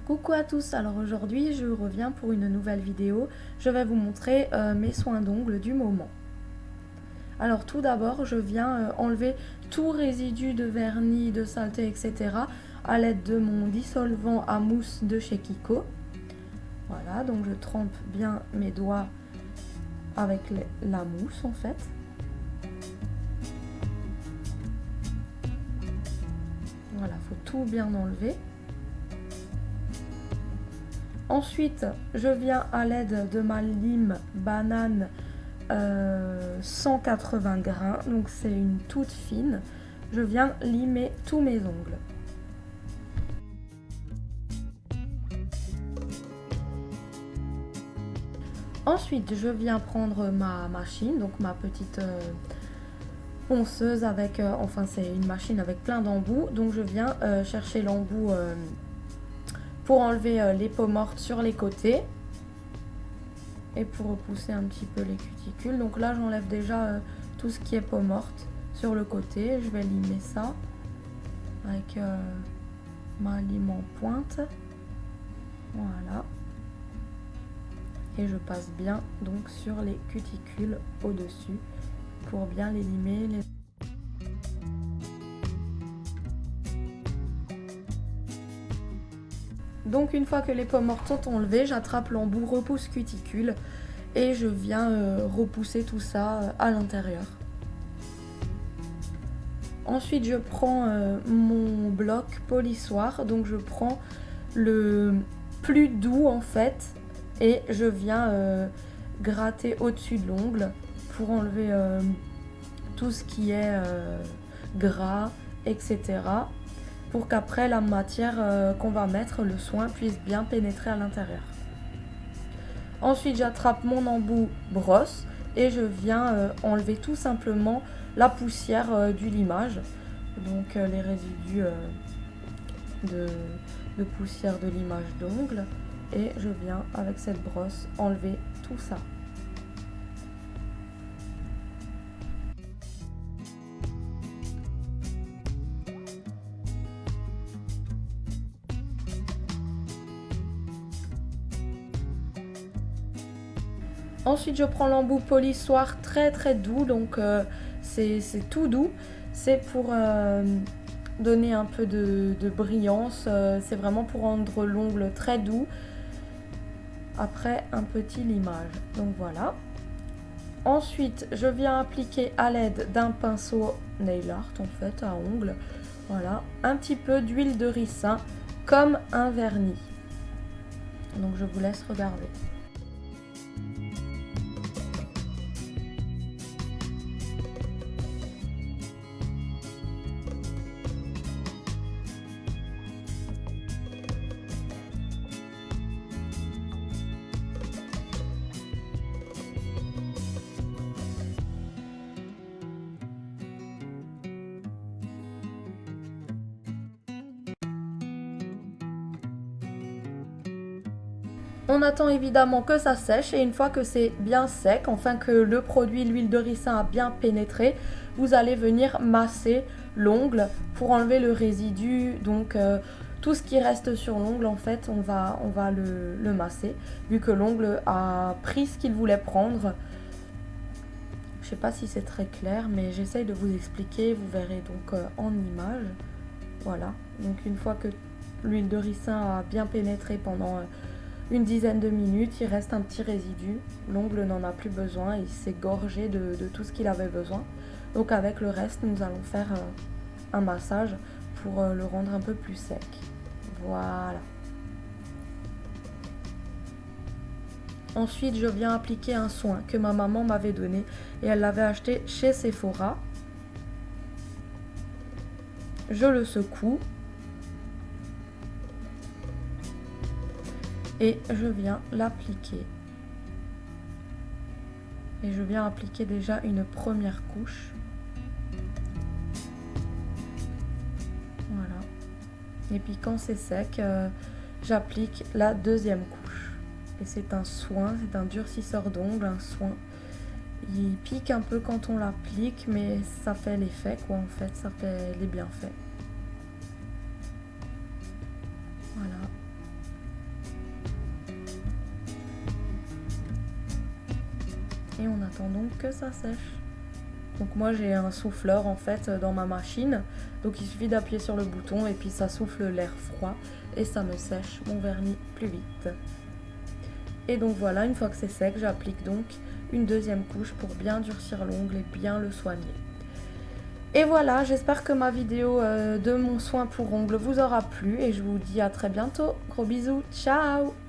Coucou à tous, alors aujourd'hui je reviens pour une nouvelle vidéo. Je vais vous montrer mes soins d'ongles du moment. Alors tout d'abord je viens enlever tout résidu de vernis, de saleté, etc. à l'aide de mon dissolvant à mousse de chez Kiko. Voilà, donc je trempe bien mes doigts avec la mousse en fait. Voilà, faut tout bien enlever. Ensuite, je viens à l'aide de ma lime banane 180 grains, donc c'est une toute fine. Je viens limer tous mes ongles. Ensuite, je viens prendre ma machine, donc ma petite ponceuse avec, enfin c'est une machine avec plein d'embouts. Donc je viens chercher l'embout pour enlever les peaux mortes sur les côtés et pour repousser un petit peu les cuticules. Donc là j'enlève déjà tout ce qui est peau morte sur le côté. Je vais limer ça avec ma lime en pointe. Voilà. Et je passe bien donc sur les cuticules au-dessus pour bien les limer. Donc une fois que les peaux mortes sont enlevées, j'attrape l'embout repousse cuticule et je viens repousser tout ça à l'intérieur. Ensuite je prends mon bloc polissoir, donc je prends le plus doux en fait et je viens gratter au-dessus de l'ongle pour enlever tout ce qui est gras, etc. pour qu'après la matière qu'on va mettre, le soin, puisse bien pénétrer à l'intérieur. Ensuite j'attrape mon embout brosse et je viens enlever tout simplement la poussière du limage, donc les résidus de poussière de limage d'ongles, et je viens avec cette brosse enlever tout ça. Ensuite je prends l'embout polissoir très doux, donc c'est tout doux, c'est pour donner un peu de brillance, c'est vraiment pour rendre l'ongle très doux après un petit limage. Donc voilà. Ensuite je viens appliquer à l'aide d'un pinceau nail art en fait à ongles, voilà, un petit peu d'huile de ricin comme un vernis. Donc je vous laisse regarder. On attend évidemment que ça sèche et une fois que c'est bien sec, enfin que le produit, l'huile de ricin a bien pénétré, vous allez venir masser l'ongle pour enlever le résidu, donc tout ce qui reste sur l'ongle en fait on va le masser vu que l'ongle a pris ce qu'il voulait prendre. Je sais pas si c'est très clair mais j'essaye de vous expliquer, vous verrez donc en image. Voilà, donc une fois que l'huile de ricin a bien pénétré pendant une dizaine de minutes, il reste un petit résidu, l'ongle n'en a plus besoin, il s'est gorgé de tout ce qu'il avait besoin. Donc avec le reste, nous allons faire un massage pour le rendre un peu plus sec. Voilà. Ensuite, je viens appliquer un soin que ma maman m'avait donné et elle l'avait acheté chez Sephora. Je le secoue. Et je viens l'appliquer. Et je viens appliquer déjà une première couche. Voilà. Et puis quand c'est sec, j'applique la deuxième couche. Et c'est un soin, c'est un durcisseur d'ongles, un soin. Il pique un peu quand on l'applique, mais ça fait l'effet quoi en fait, ça fait les bienfaits. Voilà. Et on attend donc que ça sèche. Donc moi j'ai un souffleur en fait dans ma machine. Donc il suffit d'appuyer sur le bouton et puis ça souffle l'air froid. Et ça me sèche mon vernis plus vite. Et donc voilà, une fois que c'est sec, j'applique donc une deuxième couche pour bien durcir l'ongle et bien le soigner. Et voilà, j'espère que ma vidéo de mon soin pour ongles vous aura plu et je vous dis à très bientôt. Gros bisous, ciao!